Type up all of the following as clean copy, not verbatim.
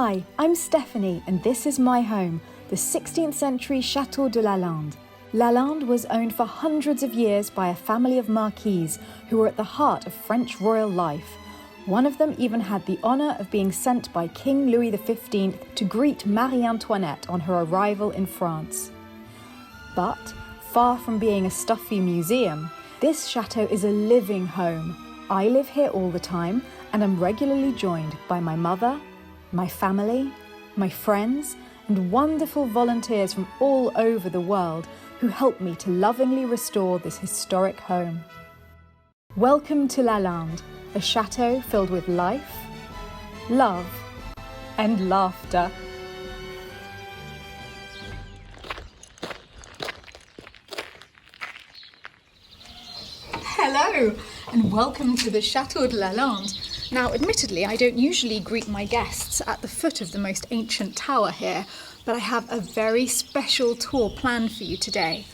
Hi, I'm Stephanie and this is my home, the 16th century Chateau de Lalande. Lalande was owned for hundreds of years by a family of marquis who were at the heart of French royal life. One of them even had the honour of being sent by King Louis XV to greet Marie Antoinette on her arrival in France. But, far from being a stuffy museum, this chateau is a living home. I live here all the time and am regularly joined by my mother, my family, my friends, and wonderful volunteers from all over the world who help me to lovingly restore this historic home. Welcome to Lalande, a chateau filled with life, love, and laughter. Hello and welcome to the Chateau de Lalande. Now, admittedly, I don't usually greet my guests at the foot of the most ancient tower here, but I have a very special tour planned for you today.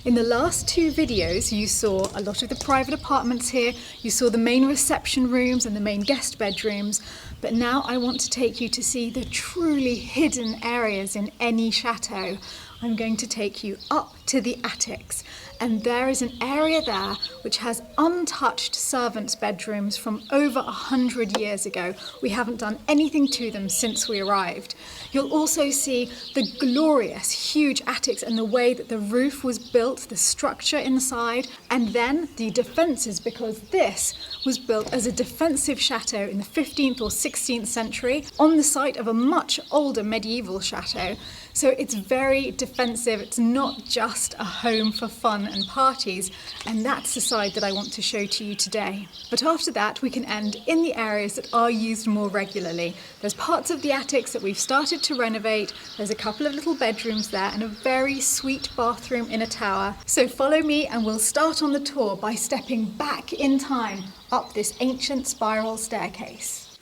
In the last two videos, you saw a lot of the private apartments here, you saw the main reception rooms and the main guest bedrooms, but now I want to take you to see the truly hidden areas in any chateau. I'm going to take you up to the attics, and there is an area there which has untouched servants' bedrooms from over 100 years ago. We haven't done anything to them since we arrived. You'll also see the glorious, huge attics and the way that the roof was built, the structure inside, and then the defences, because this was built as a defensive chateau in the 15th or 16th century on the site of a much older medieval chateau. So it's very defensive. It's not just a home for fun and parties, and that's the side that I want to show to you today. But after that, we can end in the areas that are used more regularly. There's parts of the attics that we've started to renovate. There's a couple of little bedrooms there and a very sweet bathroom in a tower. So follow me and we'll start on the tour by stepping back in time up this ancient spiral staircase.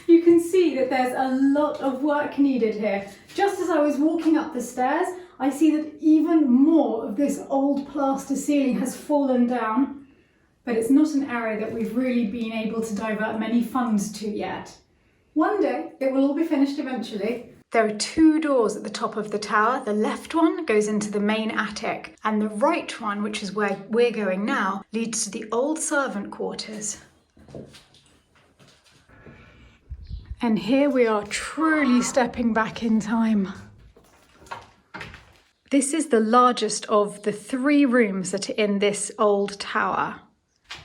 You can see that there's a lot of work needed here. Just as I was walking up the stairs, I see that even more of this old plaster ceiling has fallen down, but it's not an area that we've really been able to divert many funds to yet. One day it will all be finished eventually. There are two doors at the top of the tower. The left one goes into the main attic, and the right one, which is where we're going now, leads to the old servant quarters. And here we are truly stepping back in time. This is the largest of the three rooms that are in this old tower.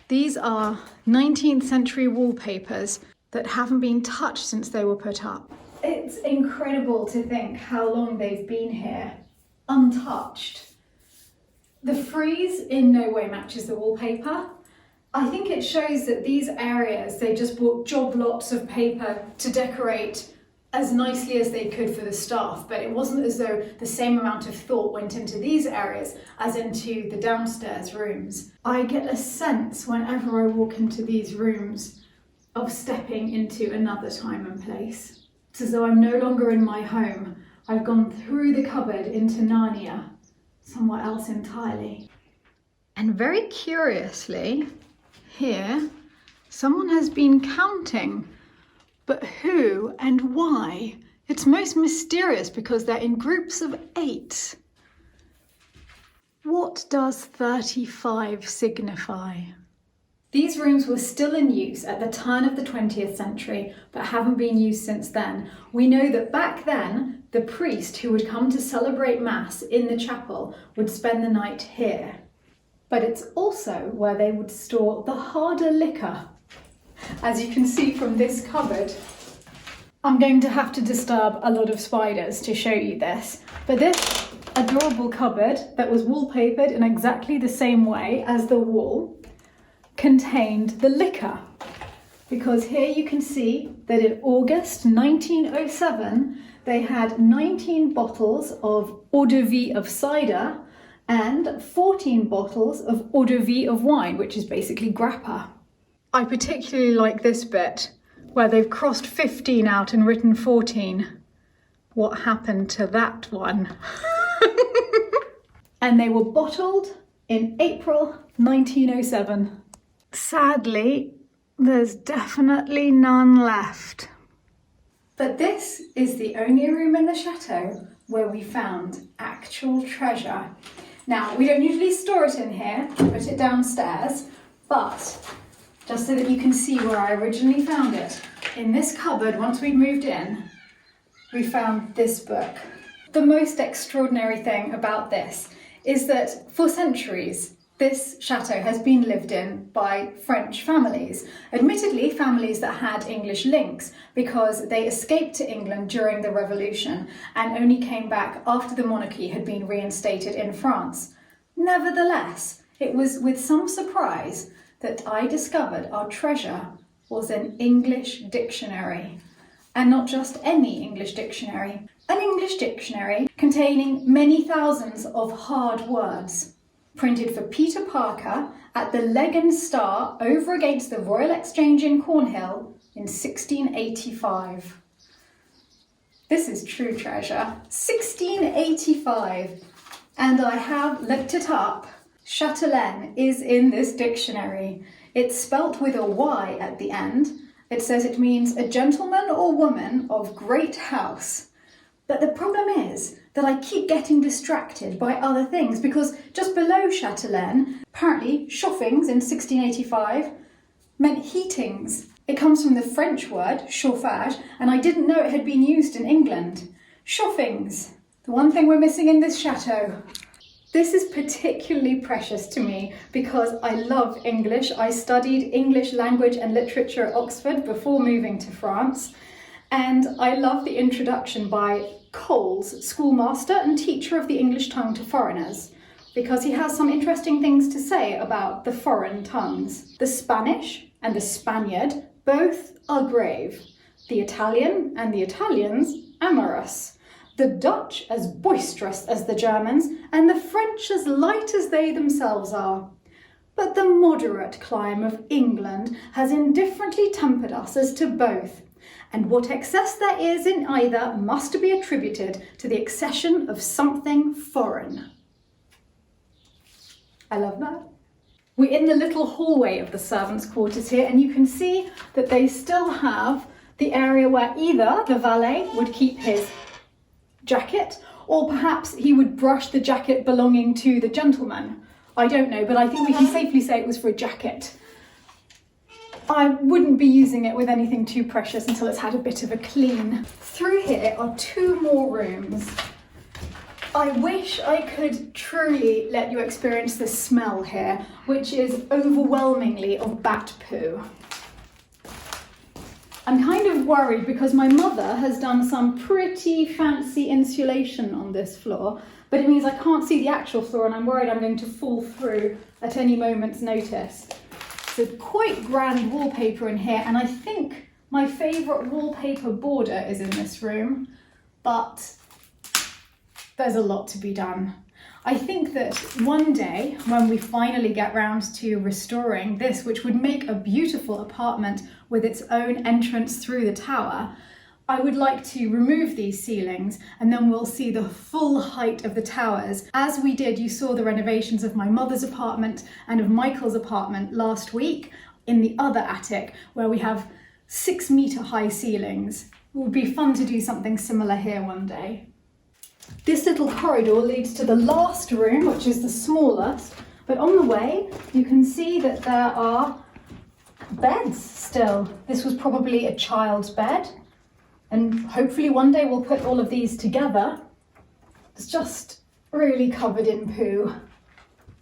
These are 19th century wallpapers that haven't been touched since they were put up. It's incredible to think how long they've been here, untouched. The frieze in no way matches the wallpaper. I think it shows that these areas, they just bought job lots of paper to decorate as nicely as they could for the staff, but it wasn't as though the same amount of thought went into these areas as into the downstairs rooms. I get a sense whenever I walk into these rooms of stepping into another time and place. It's as though I'm no longer in my home. I've gone through the cupboard into Narnia, somewhere else entirely. And very curiously, here, someone has been counting, but who and why? It's most mysterious because they're in groups of 8. What does 35 signify? These rooms were still in use at the turn of the 20th century, but haven't been used since then. We know that back then, the priest who would come to celebrate Mass in the chapel would spend the night here. But it's also where they would store the harder liquor. As you can see from this cupboard, I'm going to have to disturb a lot of spiders to show you this, but this adorable cupboard that was wallpapered in exactly the same way as the wall contained the liquor. Because here you can see that in August 1907, they had 19 bottles of eau de vie of cider and 14 bottles of eau de vie of wine, which is basically grappa. I particularly like this bit, where they've crossed 15 out and written 14. What happened to that one? And they were bottled in April 1907. Sadly, there's definitely none left. But this is the only room in the chateau where we found actual treasure. Now, we don't usually store it in here, we put it downstairs, but just so that you can see where I originally found it, in this cupboard, once we'd moved in, we found this book. The most extraordinary thing about this is that for centuries, this chateau has been lived in by French families. Admittedly, families that had English links because they escaped to England during the Revolution and only came back after the monarchy had been reinstated in France. Nevertheless, it was with some surprise that I discovered our treasure was an English dictionary. And not just any English dictionary. An English dictionary containing many thousands of hard words. Printed for Peter Parker at the Leg and Star over against the Royal Exchange in Cornhill in 1685. This is true treasure. 1685. And I have looked it up. Chatelaine is in this dictionary. It's spelt with a Y at the end. It says it means a gentleman or woman of great house. But the problem is that I keep getting distracted by other things because just below chatelaine, apparently chauffings in 1685 meant heatings. It comes from the French word chauffage, and I didn't know it had been used in England. Chauffings, the one thing we're missing in this chateau. This is particularly precious to me because I love English. I studied English language and literature at Oxford before moving to France. And I love the introduction by Coles, schoolmaster and teacher of the English tongue to foreigners, because he has some interesting things to say about the foreign tongues. The Spanish and the Spaniard both are grave. The Italian and the Italians amorous. The Dutch as boisterous as the Germans, and the French as light as they themselves are. But the moderate clime of England has indifferently tempered us as to both, and what excess there is in either must be attributed to the accession of something foreign. I love that. We're in the little hallway of the servants' quarters here, and you can see that they still have the area where either the valet would keep his jacket, or perhaps he would brush the jacket belonging to the gentleman. I don't know, but I think we can safely say it was for a jacket. I wouldn't be using it with anything too precious until it's had a bit of a clean. Through here are two more rooms. I wish I could truly let you experience the smell here, which is overwhelmingly of bat poo. I'm kind of worried because my mother has done some pretty fancy insulation on this floor, but it means I can't see the actual floor and I'm worried I'm going to fall through at any moment's notice. So quite grand wallpaper in here, and I think my favourite wallpaper border is in this room, but there's a lot to be done. I think that one day, when we finally get round to restoring this, which would make a beautiful apartment with its own entrance through the tower, I would like to remove these ceilings and then we'll see the full height of the towers. As we did, you saw the renovations of my mother's apartment and of Michael's apartment last week in the other attic, where we have 6-metre high ceilings. It would be fun to do something similar here one day. This little corridor leads to the last room, which is the smallest, but on the way you can see that there are beds still. This was probably a child's bed, and hopefully one day we'll put all of these together. It's just really covered in poo.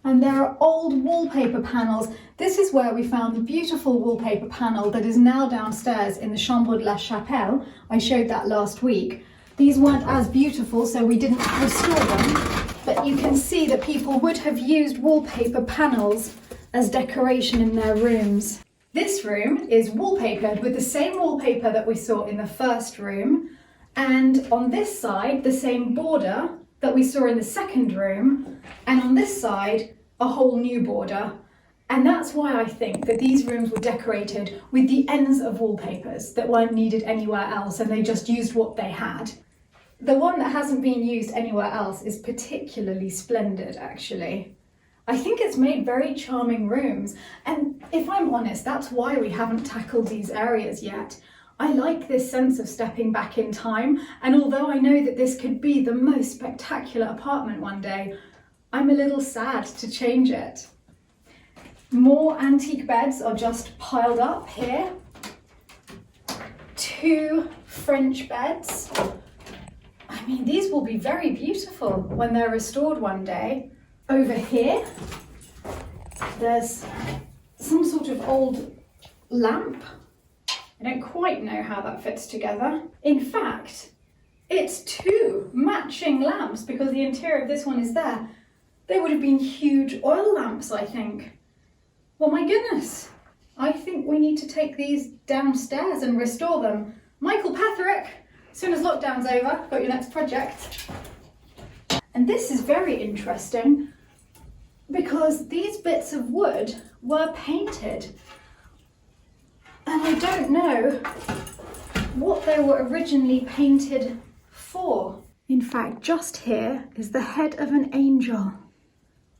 And there are old wallpaper panels. This is where we found the beautiful wallpaper panel that is now downstairs in the Chambre de la Chapelle. I showed that last week. These weren't as beautiful, so we didn't restore them, but you can see that people would have used wallpaper panels as decoration in their rooms. This room is wallpapered with the same wallpaper that we saw in the first room, and on this side, the same border that we saw in the second room, and on this side, a whole new border. And that's why I think that these rooms were decorated with the ends of wallpapers that weren't needed anywhere else, and they just used what they had. The one that hasn't been used anywhere else is particularly splendid, actually. I think it's made very charming rooms, and if I'm honest, that's why we haven't tackled these areas yet. I like this sense of stepping back in time, and although I know that this could be the most spectacular apartment one day, I'm a little sad to change it. More antique beds are just piled up here. 2 French beds. I mean, these will be very beautiful when they're restored one day. Over here, there's some sort of old lamp. I don't quite know how that fits together. In fact, it's 2 matching lamps because the interior of this one is there. They would have been huge oil lamps, I think. Well, my goodness. I think we need to take these downstairs and restore them. Michael Patherick, as soon as lockdown's over, got your next project. And this is very interesting because these bits of wood were painted. And I don't know what they were originally painted for. In fact, just here is the head of an angel.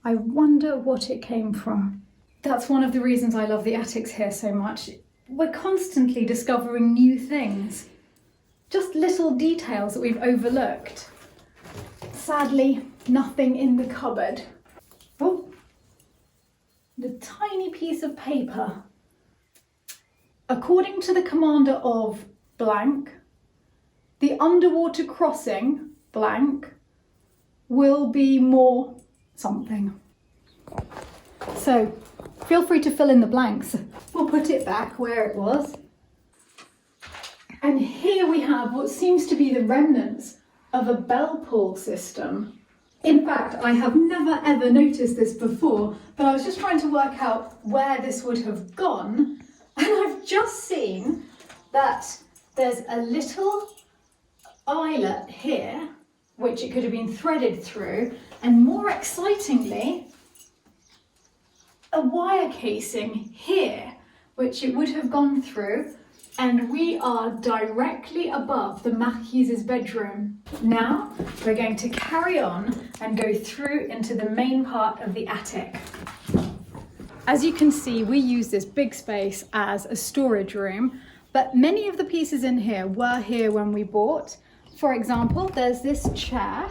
I wonder what it came from. That's one of the reasons I love the attics here so much. We're constantly discovering new things. Just little details that we've overlooked. Sadly, nothing in the cupboard. Oh, the tiny piece of paper. According to the commander of blank, the underwater crossing, blank, will be more something. So, feel free to fill in the blanks. We'll put it back where it was. And here we have what seems to be the remnants of a bell pull system. In fact, I have never ever noticed this before, but I was just trying to work out where this would have gone. And I've just seen that there's a little eyelet here, which it could have been threaded through, and more excitingly, a wire casing here, which it would have gone through, and we are directly above the marquis's bedroom. Now, we're going to carry on and go through into the main part of the attic. As you can see, we use this big space as a storage room, but many of the pieces in here were here when we bought. For example, there's this chair,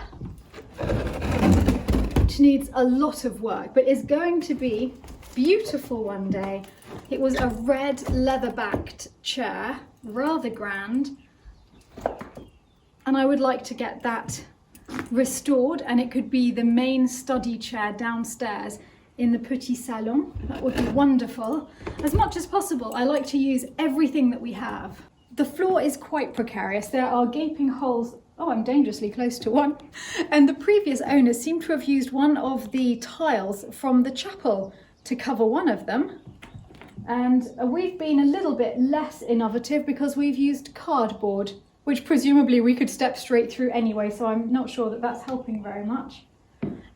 which needs a lot of work, but is going to be beautiful one day. It was a red leather-backed chair, rather grand, and I would like to get that restored, and it could be the main study chair downstairs in the petit salon. That would be wonderful. As much as possible, I like to use everything that we have. The floor is quite precarious. There are gaping holes. Oh, I'm dangerously close to one. And the previous owners seem to have used one of the tiles from the chapel to cover one of them. And we've been a little bit less innovative because we've used cardboard, which presumably we could step straight through anyway, so I'm not sure that that's helping very much.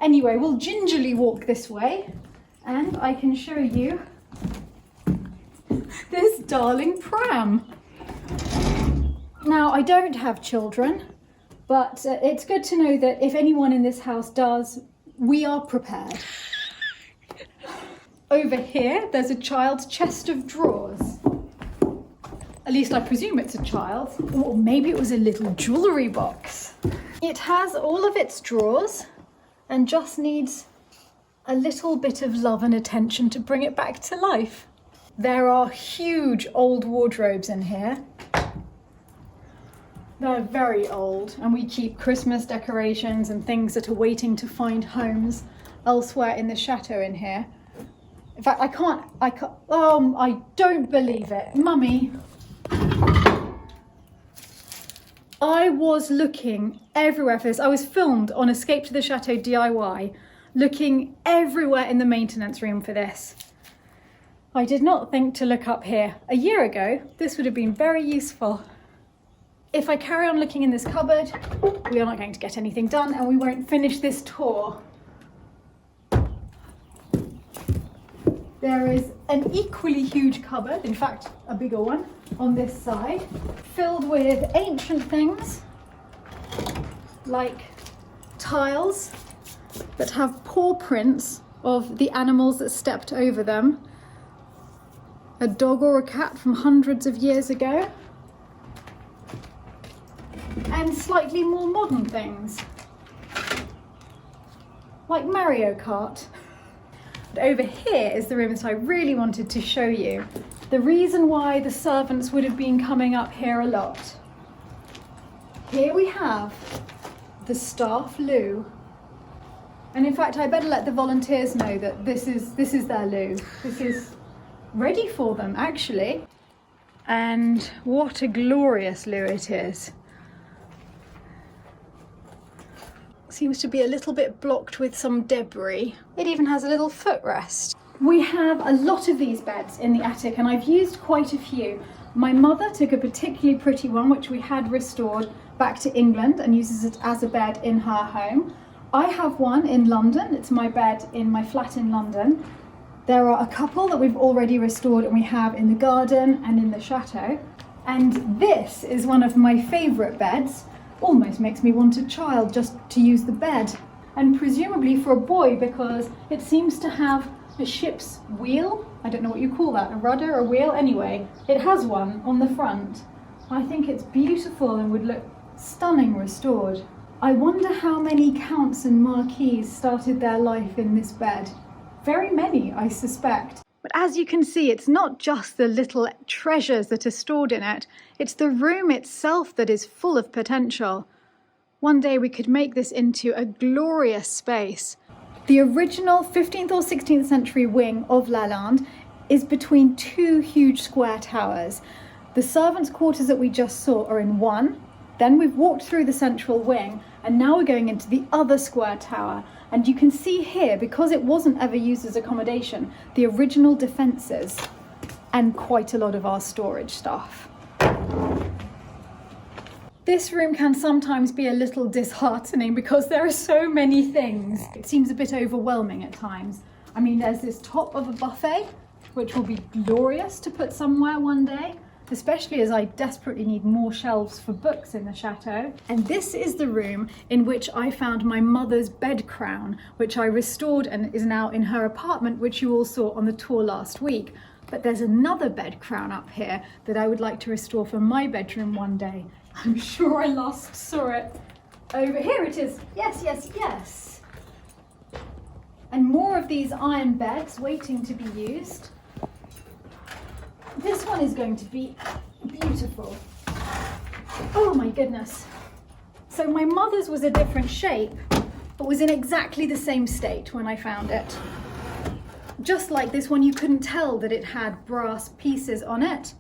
Anyway, we'll gingerly walk this way and I can show you this darling pram. Now, I don't have children, but it's good to know that if anyone in this house does, we are prepared. Over here, there's a child's chest of drawers. At least I presume it's a child's, or maybe it was a little jewellery box. It has all of its drawers and just needs a little bit of love and attention to bring it back to life. There are huge old wardrobes in here. They're very old, and we keep Christmas decorations and things that are waiting to find homes elsewhere in the chateau in here. In fact, I can't, I don't believe it. Mummy, I was looking everywhere for this. I was filmed on Escape to the Chateau DIY, looking everywhere in the maintenance room for this. I did not think to look up here. A year ago, this would have been very useful. If I carry on looking in this cupboard, we are not going to get anything done and we won't finish this tour. There is an equally huge cupboard, in fact, a bigger one, on this side, filled with ancient things, like tiles that have paw prints of the animals that stepped over them. A dog or a cat from hundreds of years ago. and slightly more modern things, like Mario Kart. But over here is the room that I really wanted to show you. The reason why the servants would have been coming up here a lot. Here we have the staff loo. And in fact, I better let the volunteers know that this is their loo. This is ready for them, actually. And what a glorious loo it is. Seems to be a little bit blocked with some debris. It even has a little footrest. We have a lot of these beds in the attic, and I've used quite a few. My mother took a particularly pretty one, which we had restored back to England, and uses it as a bed in her home. I have one in London. It's my bed in my flat in London. There are a couple that we've already restored and we have in the garden and in the chateau. And this is one of my favourite beds. Almost makes me want a child just to use the bed. And presumably for a boy, because it seems to have a ship's wheel. I don't know what you call that, a rudder, a wheel? Anyway, it has one on the front. I think it's beautiful and would look stunning restored. I wonder how many counts and marquis started their life in this bed. Very many, I suspect. But as you can see, it's not just the little treasures that are stored in it, it's the room itself that is full of potential. One day we could make this into a glorious space. The original 15th or 16th century wing of Lalande is between two huge square towers. The servants' quarters that we just saw are in one. Then we've walked through the central wing, and now we're going into the other square tower. And you can see here, because it wasn't ever used as accommodation, the original defences and quite a lot of our storage stuff. This room can sometimes be a little disheartening because there are so many things. It seems a bit overwhelming at times. I mean, there's this top of a buffet, which will be glorious to put somewhere one day, especially as I desperately need more shelves for books in the chateau. And this is the room in which I found my mother's bed crown, which I restored and is now in her apartment, which you all saw on the tour last week. But there's another bed crown up here that I would like to restore for my bedroom one day. I'm sure I last saw it over here. It is. Yes, yes, yes. And more of these iron beds waiting to be used. This one is going to be beautiful. Oh my goodness. So my mother's was a different shape, but was in exactly the same state when I found it. Just like this one, you couldn't tell that it had brass pieces on it.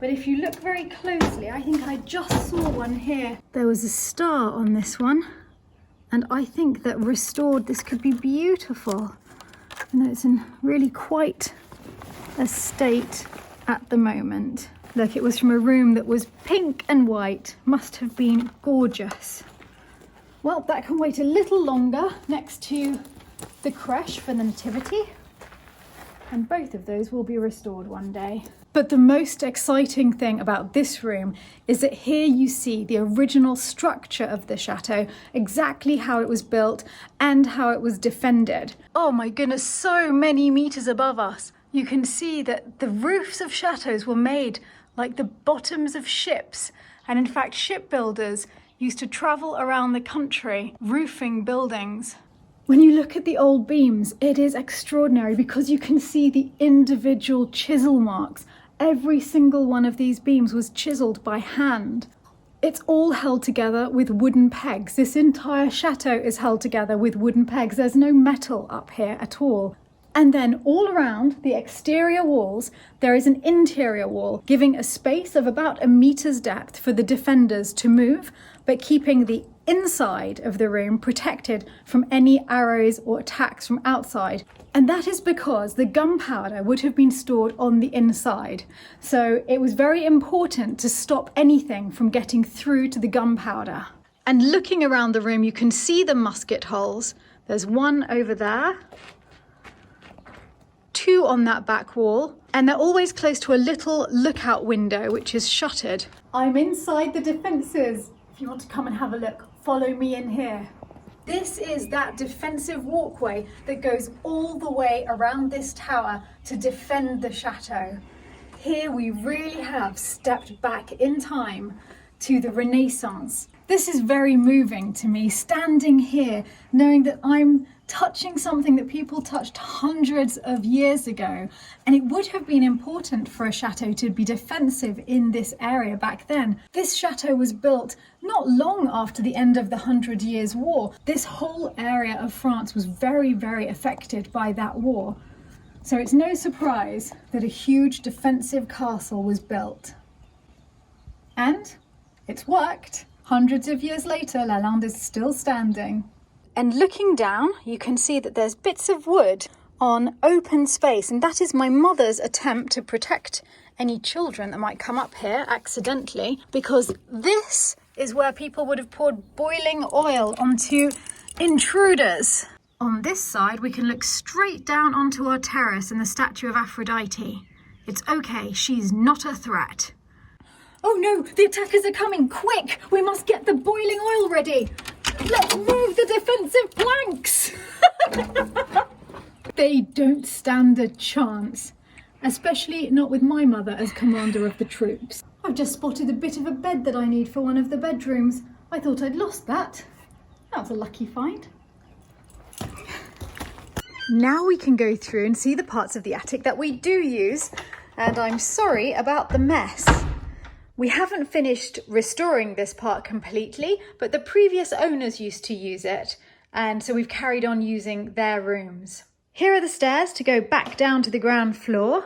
But if you look very closely, I think I just saw one here. There was a star on this one, and I think that restored this could be beautiful. And it's in really quite a state at the moment. Look, it was from a room that was pink and white. Must have been gorgeous. Well, that can wait a little longer next to the creche for the nativity. And both of those will be restored one day. But the most exciting thing about this room is that here you see the original structure of the chateau, exactly how it was built and how it was defended. Oh my goodness, so many meters above us. You can see that the roofs of chateaus were made like the bottoms of ships. And in fact, shipbuilders used to travel around the country roofing buildings. When you look at the old beams, it is extraordinary because you can see the individual chisel marks. Every single one of these beams was chiseled by hand. It's all held together with wooden pegs. This entire chateau is held together with wooden pegs. There's no metal up here at all. And then all around the exterior walls, there is an interior wall, giving a space of about a meter's depth for the defenders to move, but keeping the inside of the room protected from any arrows or attacks from outside. And that is because the gunpowder would have been stored on the inside. So it was very important to stop anything from getting through to the gunpowder. And looking around the room, you can see the musket holes. There's one over there, two on that back wall, and they're always close to a little lookout window, which is shuttered. I'm inside the defences. If you want to come and have a look, follow me in here. This is that defensive walkway that goes all the way around this tower to defend the chateau. Here we really have stepped back in time to the Renaissance. This is very moving to me, standing here, knowing that I'm touching something that people touched hundreds of years ago. And it would have been important for a chateau to be defensive in this area back then. This chateau was built not long after the end of the 100 Years' War. This whole area of France was very, very affected by that war. So it's no surprise that a huge defensive castle was built. And it's worked. Hundreds of years later, Lalande is still standing. And looking down, you can see that there's bits of wood on open space, and that is my mother's attempt to protect any children that might come up here accidentally, because this is where people would have poured boiling oil onto intruders. On this side, we can look straight down onto our terrace and the statue of Aphrodite. It's okay, she's not a threat. Oh no, the attackers are coming, quick! We must get the boiling oil ready. Let's move the defensive planks. They don't stand a chance, especially not with my mother as commander of the troops. I've just spotted a bit of a bed that I need for one of the bedrooms. I thought I'd lost that. That was a lucky find. Now we can go through and see the parts of the attic that we do use, and I'm sorry about the mess. We haven't finished restoring this part completely, but the previous owners used to use it, and so we've carried on using their rooms. Here are the stairs to go back down to the ground floor.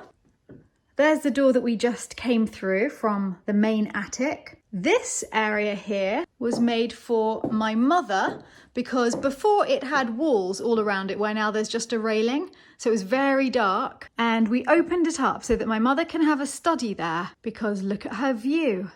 There's the door that we just came through from the main attic. This area here was made for my mother because before it had walls all around it, where now there's just a railing. So it was very dark, and we opened it up so that my mother can have a study there, because look at her view.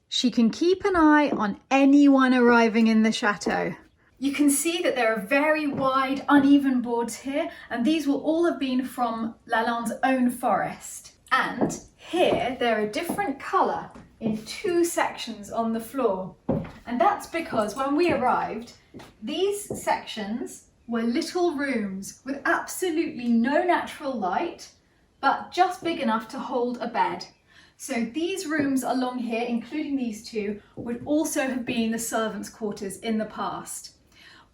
She can keep an eye on anyone arriving in the chateau. You can see that there are very wide, uneven boards here, and these will all have been from Lalande's own forest. And here they're a different colour in two sections on the floor. And that's because when we arrived, these sections were little rooms with absolutely no natural light, but just big enough to hold a bed. So these rooms along here, including these two, would also have been the servants' quarters in the past.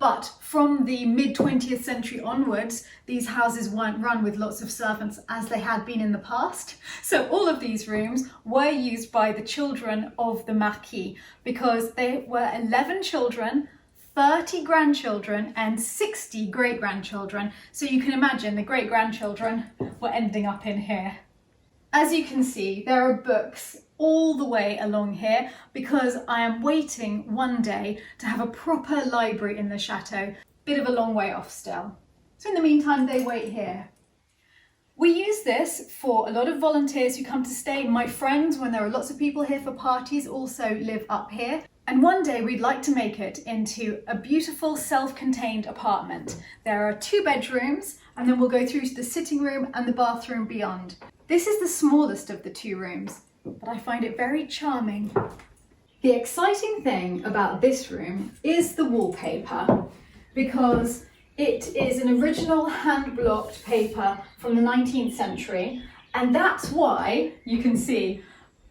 But from the mid-20th century onwards, these houses weren't run with lots of servants as they had been in the past. So all of these rooms were used by the children of the marquis, because they were 11 children, 30 grandchildren and 60 great-grandchildren. So you can imagine the great-grandchildren were ending up in here. As you can see, there are books all the way along here because I am waiting one day to have a proper library in the chateau. Bit of a long way off still. So in the meantime, they wait here. We use this for a lot of volunteers who come to stay. My friends, when there are lots of people here for parties, also live up here. And one day we'd like to make it into a beautiful self-contained apartment. There are 2 bedrooms, and then we'll go through to the sitting room and the bathroom beyond. This is the smallest of the 2 rooms, but I find it very charming. The exciting thing about this room is the wallpaper, because it is an original hand-blocked paper from the 19th century, and that's why you can see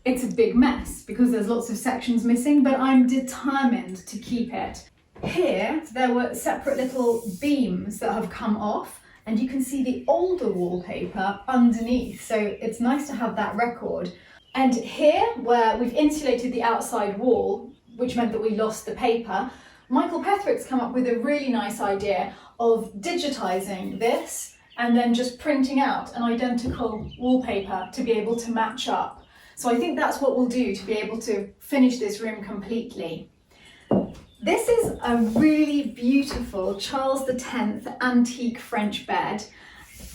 it's a big mess because there's lots of sections missing, but I'm determined to keep it. Here, there were separate little beams that have come off, and you can see the older wallpaper underneath, so it's nice to have that record. And here, where we've insulated the outside wall, which meant that we lost the paper, Michael Petherick's come up with a really nice idea of digitizing this and then just printing out an identical wallpaper to be able to match up. So I think that's what we'll do to be able to finish this room completely. This is a really beautiful Charles X antique French bed.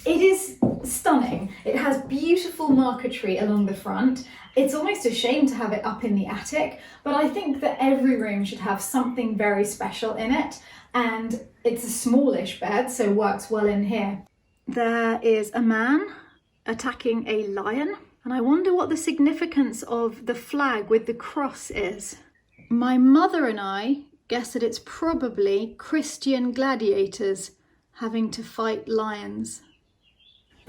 It is stunning. It has beautiful marquetry along the front. It's almost a shame to have it up in the attic, but I think that every room should have something very special in it, and it's a smallish bed, so works well in here. There is a man attacking a lion, and I wonder what the significance of the flag with the cross is. My mother and I guess that it's probably Christian gladiators having to fight lions.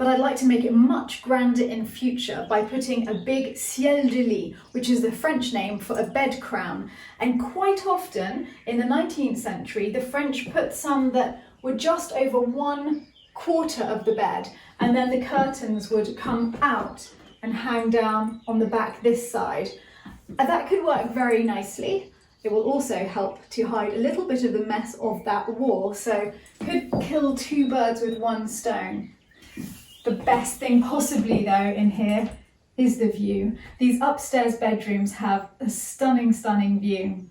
but I'd like to make it much grander in future by putting a big ciel de lit, which is the French name for a bed crown. And quite often in the 19th century, the French put some that were just over 1/4 of the bed, and then the curtains would come out and hang down on the back this side. And that could work very nicely. It will also help to hide a little bit of the mess of that wall, so could kill two birds with one stone. The best thing possibly though in here is the view. These upstairs bedrooms have a stunning, stunning view.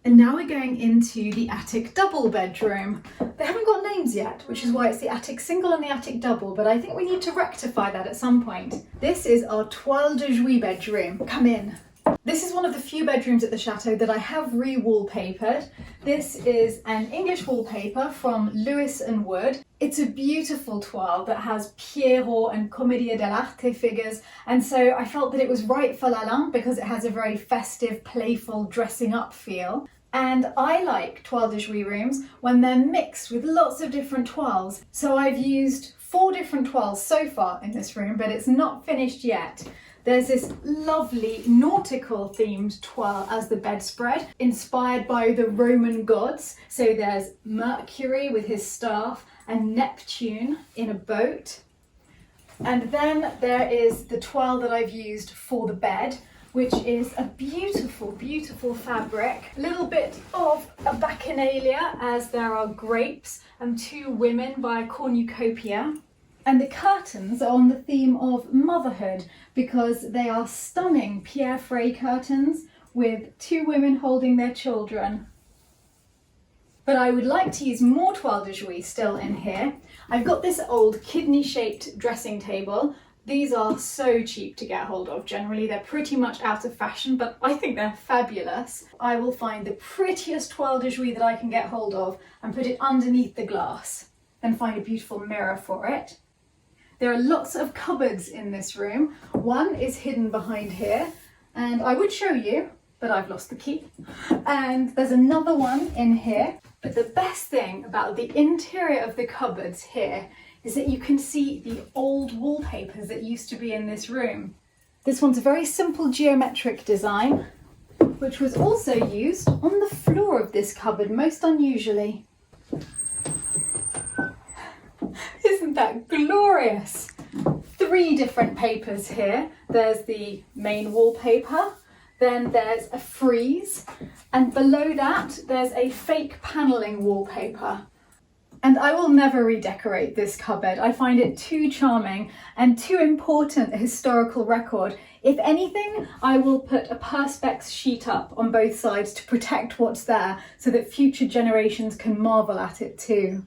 And now we're going into the attic double bedroom. They haven't got names yet, which is why it's the attic single and the attic double, but I think we need to rectify that at some point. This is our toile de jouy bedroom. Come in. This is one of the few bedrooms at the chateau that I have re-wallpapered. This is an English wallpaper from Lewis & Wood. It's a beautiful toile that has Pierrot and Commedia dell'arte figures, and so I felt that it was right for Lalande because it has a very festive, playful, dressing up feel. And I like toile de jouy rooms when they're mixed with lots of different toiles. So I've used 4 different toiles so far in this room, but it's not finished yet. There's this lovely nautical themed toile as the bedspread, inspired by the Roman gods. So there's Mercury with his staff and Neptune in a boat. And then there is the toile that I've used for the bed, which is a beautiful, beautiful fabric. A little bit of a bacchanalia as there are grapes and 2 women by a cornucopia. And the curtains are on the theme of motherhood because they are stunning Pierre Frey curtains with 2 women holding their children. But I would like to use more toile de jouy still in here. I've got this old kidney-shaped dressing table. These are so cheap to get hold of generally. They're pretty much out of fashion, but I think they're fabulous. I will find the prettiest toile de jouy that I can get hold of and put it underneath the glass, then find a beautiful mirror for it. There are lots of cupboards in this room. One is hidden behind here, and I would show you, but I've lost the key. And there's another one in here. But the best thing about the interior of the cupboards here is that you can see the old wallpapers that used to be in this room. This one's a very simple geometric design, which was also used on the floor of this cupboard, most unusually. Isn't that glorious? 3 different papers here. There's the main wallpaper, then there's a frieze, and below that there's a fake panelling wallpaper. And I will never redecorate this cupboard. I find it too charming and too important a historical record. If anything, I will put a perspex sheet up on both sides to protect what's there so that future generations can marvel at it too.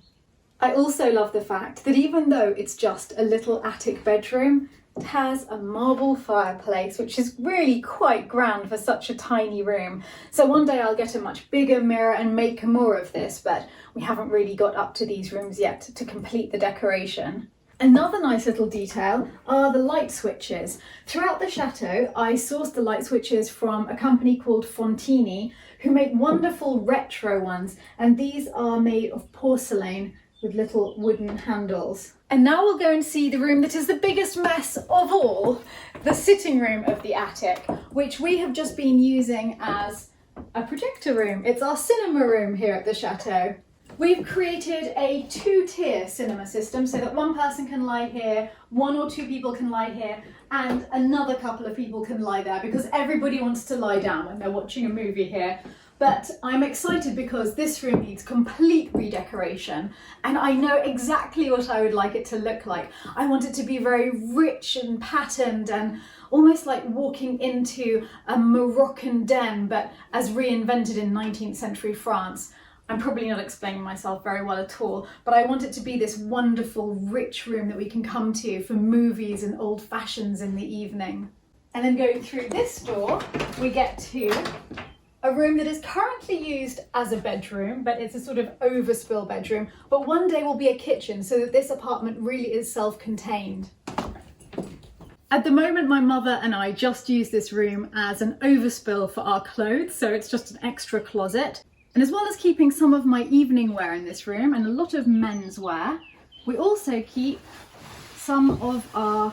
I also love the fact that even though it's just a little attic bedroom, it has a marble fireplace, which is really quite grand for such a tiny room. So one day I'll get a much bigger mirror and make more of this, but we haven't really got up to these rooms yet to complete the decoration. Another nice little detail are the light switches. Throughout the chateau, I sourced the light switches from a company called Fontini, who make wonderful retro ones, and these are made of porcelain with little wooden handles. And now we'll go and see the room that is the biggest mess of all, the sitting room of the attic, which we have just been using as a projector room. It's our cinema room here at the chateau. We've created a 2-tier cinema system so that one person can lie here, 1 or 2 people can lie here, and another couple of people can lie there because everybody wants to lie down when they're watching a movie here. But I'm excited because this room needs complete redecoration and I know exactly what I would like it to look like. I want it to be very rich and patterned and almost like walking into a Moroccan den, but as reinvented in 19th century France. I'm probably not explaining myself very well at all, but I want it to be this wonderful, rich room that we can come to for movies and old fashions in the evening. And then going through this door, we get to a room that is currently used as a bedroom, but it's a sort of overspill bedroom, but one day will be a kitchen so that this apartment really is self-contained. At the moment, my mother and I just use this room as an overspill for our clothes, so it's just an extra closet. And as well as keeping some of my evening wear in this room and a lot of men's wear, we also keep some of our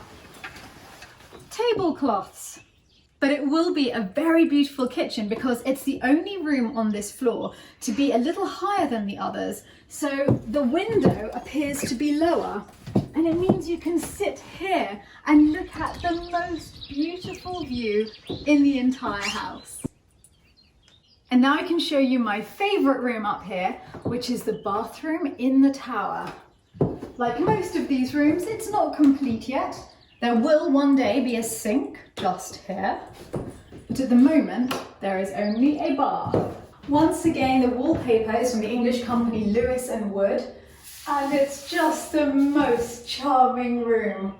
tablecloths. But it will be a very beautiful kitchen because it's the only room on this floor to be a little higher than the others. So the window appears to be lower, and it means you can sit here and look at the most beautiful view in the entire house. And now I can show you my favorite room up here, which is the bathroom in the tower. Like most of these rooms, it's not complete yet. There will one day be a sink just here, but at the moment there is only a bath. Once again, the wallpaper is from the English company Lewis & Wood, and it's just the most charming room.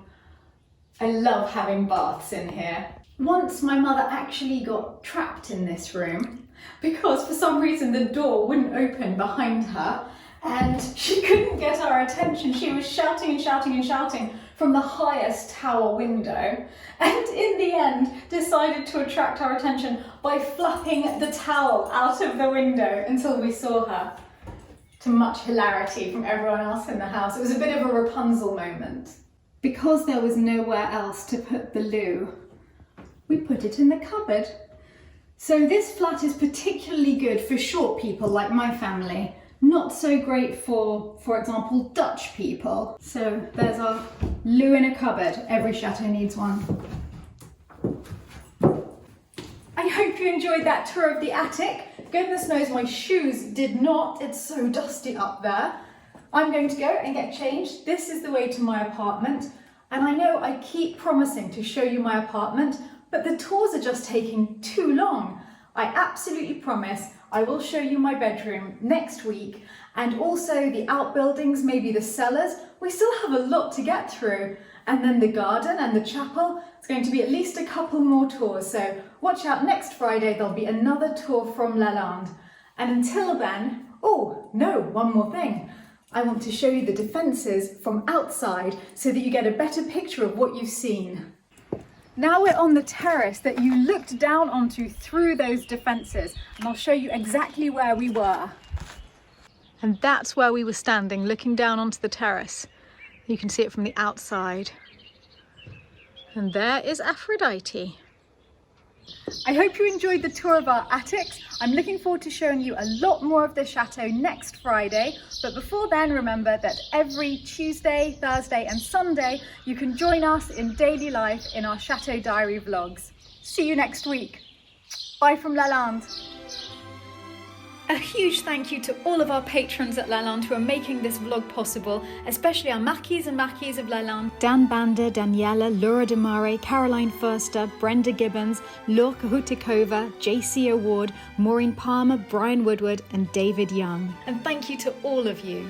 I love having baths in here. Once my mother actually got trapped in this room because for some reason the door wouldn't open behind her and she couldn't get our attention. She was shouting and shouting and shouting from the highest tower window, and in the end decided to attract our attention by flapping the towel out of the window until we saw her, to much hilarity from everyone else in the house. It was a bit of a Rapunzel moment. Because there was nowhere else to put the loo, we put it in the cupboard. So this flat is particularly good for short people like my family. Not so great for example, Dutch people. So there's our loo in a cupboard. Every chateau needs one. I hope you enjoyed that tour of the attic. Goodness knows my shoes did not. It's so dusty up there. I'm going to go and get changed. This is the way to my apartment. And I know I keep promising to show you my apartment, but the tours are just taking too long. I absolutely promise I will show you my bedroom next week, and also the outbuildings, maybe the cellars. We still have a lot to get through. And then the garden and the chapel. It's going to be at least a couple more tours. So watch out, next Friday there'll be another tour from Lalande. And until then, oh no, one more thing. I want to show you the defences from outside so that you get a better picture of what you've seen. Now we're on the terrace that you looked down onto through those defences, and I'll show you exactly where we were. And that's where we were standing, looking down onto the terrace. You can see it from the outside. And there is Aphrodite. I hope you enjoyed the tour of our attics. I'm looking forward to showing you a lot more of the chateau next Friday. But before then, remember that every Tuesday, Thursday and Sunday, you can join us in daily life in our Chateau Diary vlogs. See you next week. Bye from Lalande. A huge thank you to all of our patrons at Lalande who are making this vlog possible, especially our marquis and marquises of Lalande: Dan Bander, Daniela, Laura Demare, Caroline Forster, Brenda Gibbons, Lorca Hutikova, JC Award, Maureen Palmer, Brian Woodward and David Young. And thank you to all of you.